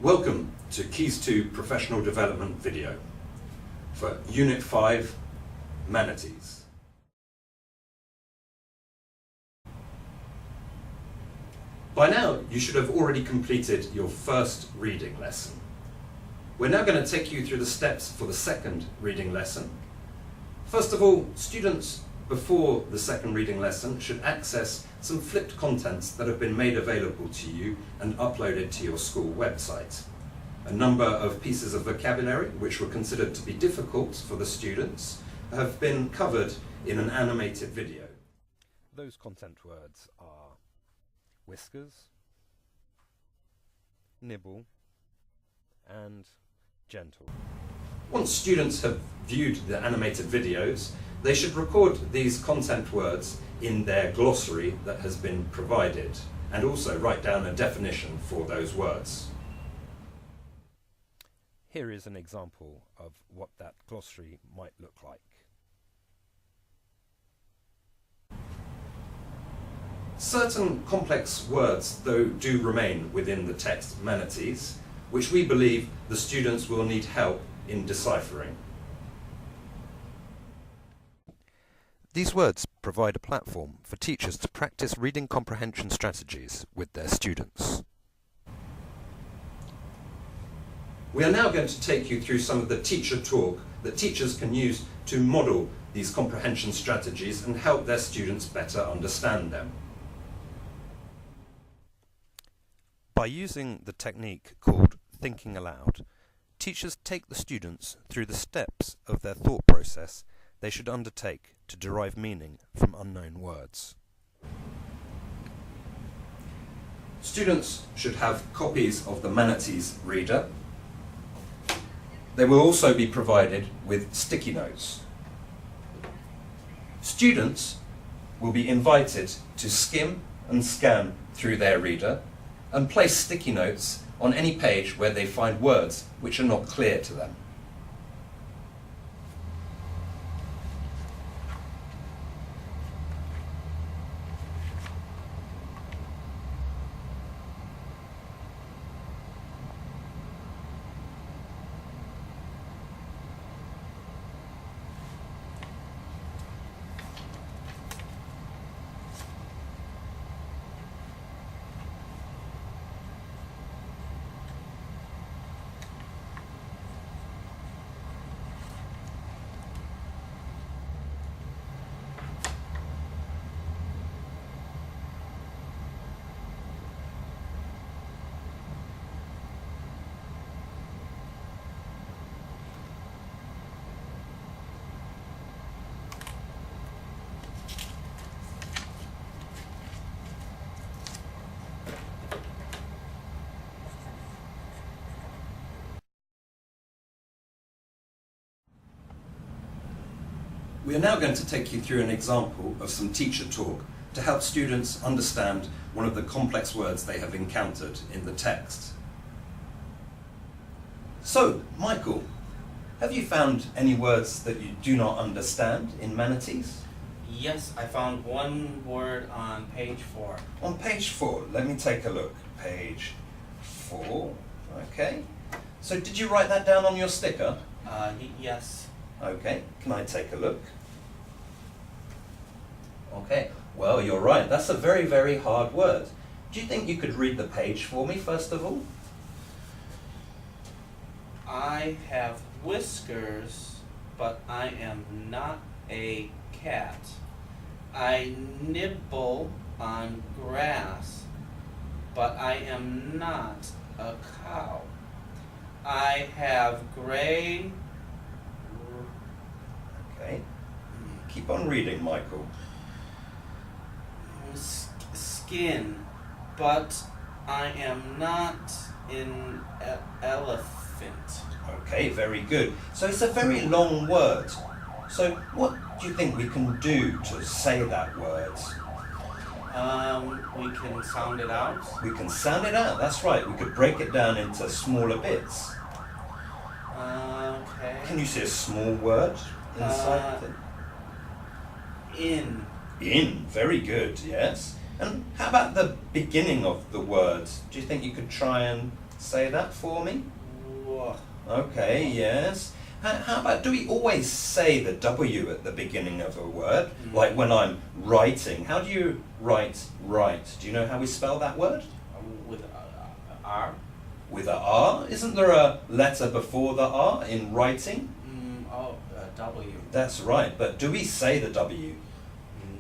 Welcome to Keys to Professional Development video for Unit 5, Manatees. By now, you should have already completed your first reading lesson. We're now going to take you through the steps for the second reading lesson. First of all, students before the second reading lesson should access some flipped contents that have been made available to you and uploaded to your school website. A number of pieces of vocabulary which were considered to be difficult for the students have been covered in an animated video. Those content words are whiskers, nibble, and gentle. Once students have viewed the animated videos, they should record these content words in their glossary that has been provided, and also write down a definition for those words. Here is an example of what that glossary might look like. Certain complex words, though, do remain within the text manatees, which we believe the students will need help in deciphering. These words provide a platform for teachers to practice reading comprehension strategies with their students. We are now going to take you through some of the teacher talk that teachers can use to model these comprehension strategies and help their students better understand them. By using the technique called thinking aloud, teachers take the students through the steps of their thought process they should undertake to derive meaning from unknown words. Students should have copies of the Manatees reader. They will also be provided with sticky notes. Students will be invited to skim and scan through their reader and place sticky notes on any page where they find words which are not clear to them. We are now going to take you through an example of some teacher talk to help students understand one of the complex words they have encountered in the text. So, Michael, have you found any words that you do not understand in Manatees? Yes, I found one word on page 4. On page 4, let me take a look. Page 4, okay. So did you write that down on your sticker? Yes. Okay, can I take a look? Okay, well, you're right. That's a very, very hard word. Do you think you could read the page for me, first of all? I have whiskers, but I am not a cat. I nibble on grass, but I am not a cow. I have gray... Okay. Keep on reading, Michael. skin, but I am not an elephant. Okay, very good. So it's a very long word. So what do you think we can do to say that word? We can sound it out. We can sound it out, that's right. We could break it down into smaller bits. Okay. Can you see a small word inside it? In. In, very good, yes. And how about the beginning of the word? Do you think you could try and say that for me? Whoa. Okay, yes. How about, do we always say the W at the beginning of a word? Like when I'm writing, how do you write right? Do you know how we spell that word? With R. With a R? Isn't there a letter before the R in writing? W. That's right, but do we say the W?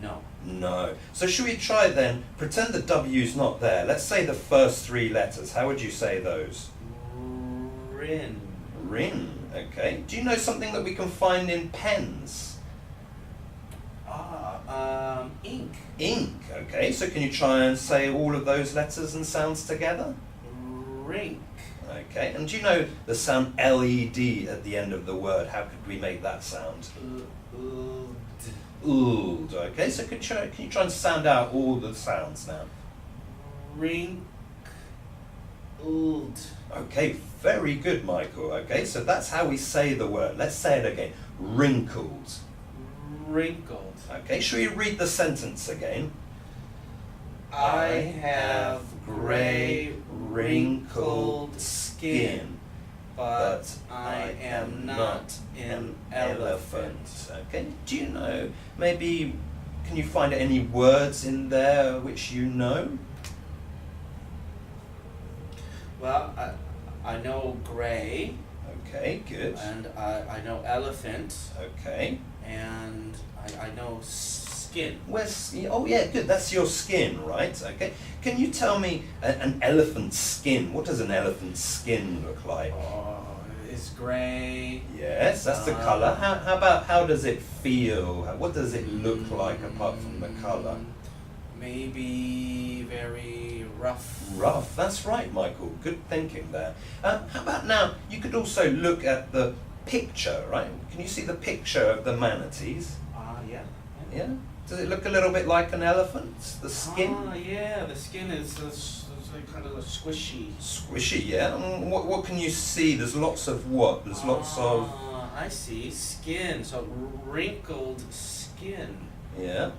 No. No. So should we try then, pretend the W's not there. Let's say the first three letters. How would you say those? Rin. Rin, okay. Do you know something that we can find in pens? Ink. Ink, okay. So can you try and say all of those letters and sounds together? Rink. Okay. And do you know the sound LED at the end of the word? How could we make that sound? Old. Okay. So can you try and sound out all the sounds now? Rink. Old. Okay, very good, Michael. Okay, so that's how we say the word. Let's say it again. Wrinkled. Wrinkled. Okay, shall we read the sentence again? I have gray, wrinkled skin, but I am not an elephant. Okay, do you know, maybe, can you find any words in there which you know? Well, I know gray, Okay, good. and I know elephant, Okay. and I know skin. Oh yeah, good. That's your skin, right? Okay. Can you tell me an elephant's skin? What does an elephant's skin look like? Oh, it's gray. Yes, that's the color. How does it feel? What does it look like apart from the color? Maybe very rough. Rough. That's right, Michael. Good thinking there. How about now? You could also look at the picture, right? Can you see the picture of the manatees? Yeah. Yeah. Does it look a little bit like an elephant? The skin? Yeah, the skin is kind of squishy. Squishy, yeah. And what can you see? There's lots of what? There's lots of... I see. Skin. So wrinkled skin. Yeah.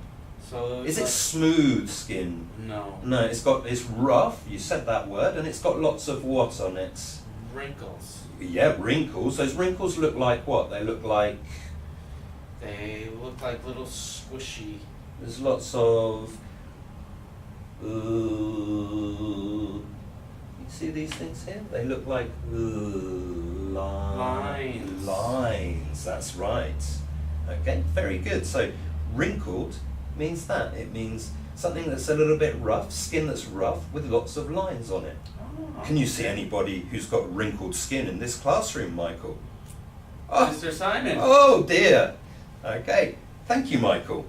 So Is it smooth skin? No. No, it's rough, you said that word, and it's got lots of what on it? Wrinkles. Yeah, wrinkles. Those wrinkles look like what? They look like... They look like little squishy. There's lots of... you see these things here? They look like Lines. Lines, that's right. Okay, very good. So, wrinkled means that. It means something that's a little bit rough, skin that's rough with lots of lines on it. Can you see anybody who's got wrinkled skin in this classroom, Michael? Mr. Simon. Oh dear. Okay. Thank you, Michael.